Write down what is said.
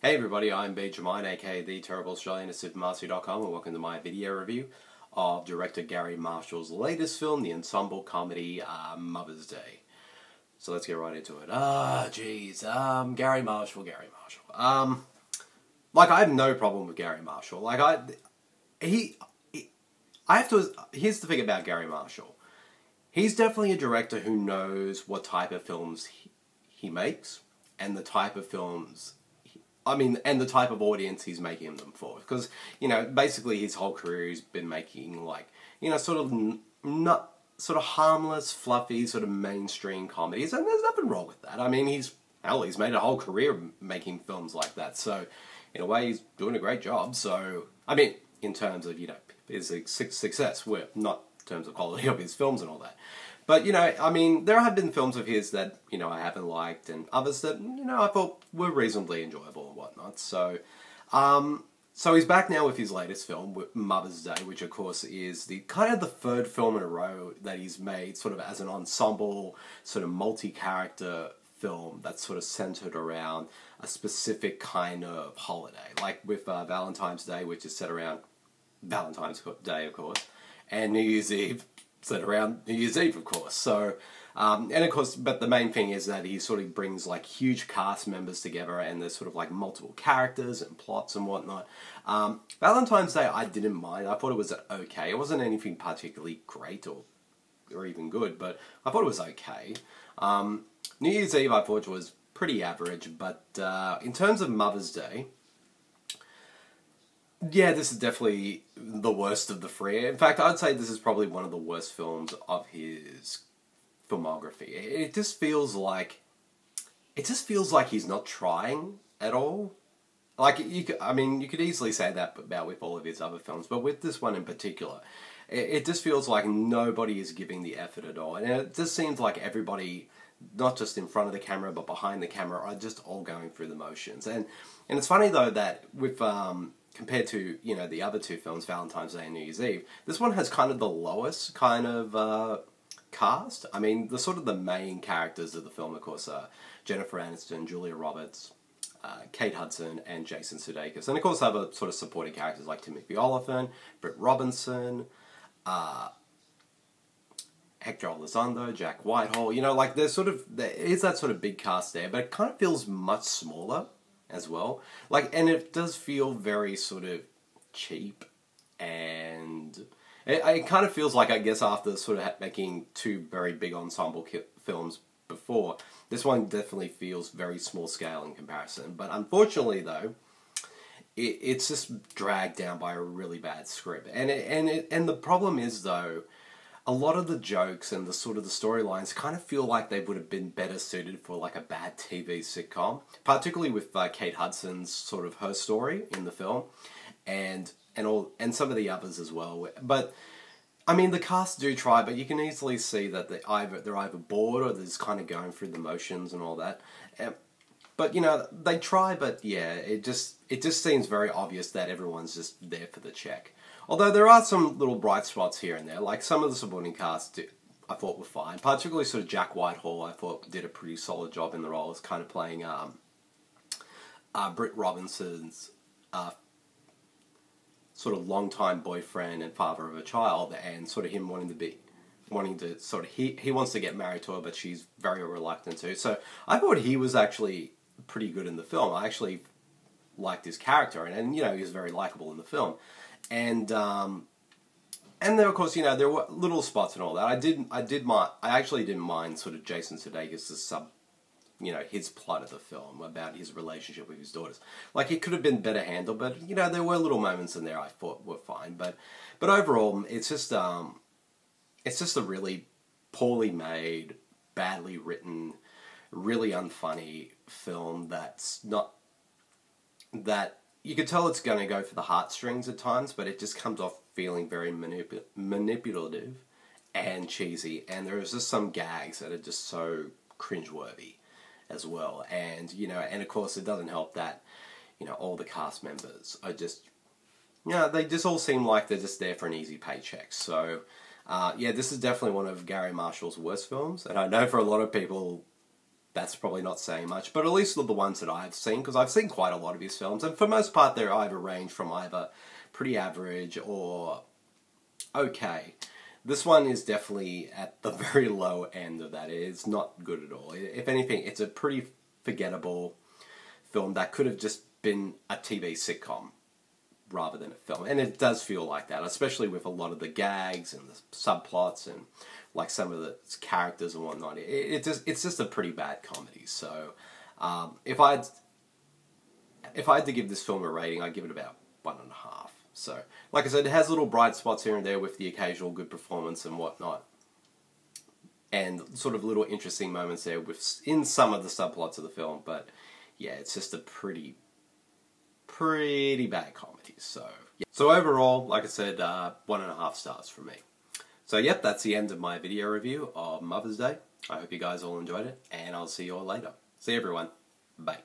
Hey everybody, I'm Benjamin, aka the Terrible Australian at Supermastery.com, and welcome to my video review of director Garry Marshall's latest film, the ensemble comedy Mother's Day. So let's get right into it. Garry Marshall. Like, I have no problem with Garry Marshall. Like, here's the thing about Garry Marshall. He's definitely a director who knows what type of films he makes, and the type of films... and the type of audience he's making them for. Because, basically his whole career he's been making, sort of harmless, fluffy, sort of mainstream comedies. And there's nothing wrong with that. I mean, he's made a whole career making films like that. So, in a way, he's doing a great job. So, in terms of, his success, not in terms of quality of his films and all that. But, there have been films of his that, I haven't liked, and others that, I thought were reasonably enjoyable and whatnot. So, so he's back now with his latest film, Mother's Day, which, of course, is the third film in a row that he's made sort of as an ensemble, sort of multi-character film that's sort of centered around a specific kind of holiday. Like with Valentine's Day, which is set around Valentine's Day, of course, and New Year's Eve, set around New Year's Eve, of course. So, and of course, but the main thing is that he sort of brings like huge cast members together, and there's sort of like multiple characters and plots and whatnot. Valentine's Day, I didn't mind. I thought it was okay. It wasn't anything particularly great or even good, but I thought it was okay. New Year's Eve, I thought was pretty average, but in terms of Mother's Day, yeah, this is definitely the worst of the three. In fact, I'd say this is probably one of the worst films of his filmography. It just feels like he's not trying at all. Like, you could easily say that about with all of his other films, but with this one in particular, it just feels like nobody is giving the effort at all. And it just seems like everybody, not just in front of the camera, but behind the camera, are just all going through the motions. And it's funny, though, that with... compared to, the other two films, Valentine's Day and New Year's Eve, this one has kind of the lowest kind of cast. I mean, the main characters of the film, of course, are Jennifer Aniston, Julia Roberts, Kate Hudson, and Jason Sudeikis. And of course, other sort of supporting characters like Timothy Olyphant, Britt, Robertson, Héctor Elizondo, Jack Whitehall. There is that sort of big cast there, but it kind of feels much smaller as well. And it does feel very sort of cheap, and it kind of feels like, I guess, after sort of making two very big ensemble films before, this one definitely feels very small scale in comparison. But unfortunately, though, it's just dragged down by a really bad script. And the problem is, though, a lot of the jokes and the storylines kind of feel like they would have been better suited for like a bad TV sitcom, particularly with Kate Hudson's sort of her story in the film, and some of the others as well. But the cast do try, but you can easily see that they're either bored or they're just kind of going through the motions and all that. But they try, but yeah, it just seems very obvious that everyone's just there for the check. Although there are some little bright spots here and there, like some of the supporting cast I thought were fine. Particularly sort of Jack Whitehall, I thought did a pretty solid job in the role as kind of playing Britt Robinson's sort of longtime boyfriend and father of a child, and sort of him he wants to get married to her, but she's very reluctant to. So I thought he was actually pretty good in the film. I actually liked his character, and he was very likable in the film. And then of course, there were little spots and all that. I actually didn't mind sort of Jason Sudeikis' his plot of the film about his relationship with his daughters. Like, it could have been better handled, but there were little moments in there I thought were fine. But overall, it's just a really poorly made, badly written, really unfunny film that you could tell it's going to go for the heartstrings at times, but it just comes off feeling very manipulative and cheesy, and there's just some gags that are just so cringeworthy as well. And, and of course it doesn't help that, all the cast members are just, they just all seem like they're just there for an easy paycheck. So, yeah, this is definitely one of Garry Marshall's worst films, and I know for a lot of people, that's probably not saying much, but at least with the ones that I've seen, because I've seen quite a lot of his films, and for most part they're either range from either pretty average or okay. This one is definitely at the very low end of that. It's not good at all. If anything, it's a pretty forgettable film that could have just been a TV sitcom rather than a film. And it does feel like that, especially with a lot of the gags and the subplots and like some of the characters and whatnot. It's just a pretty bad comedy. So if I had to give this film a rating, I'd give it about 1.5. So, like I said, it has little bright spots here and there with the occasional good performance and whatnot. And sort of little interesting moments there in some of the subplots of the film. But, yeah, it's just a pretty bad comedy. So, yeah. So overall, like I said, 1.5 stars from me. So, yep, that's the end of my video review of Mother's Day. I hope you guys all enjoyed it, and I'll see you all later. See you, everyone. Bye.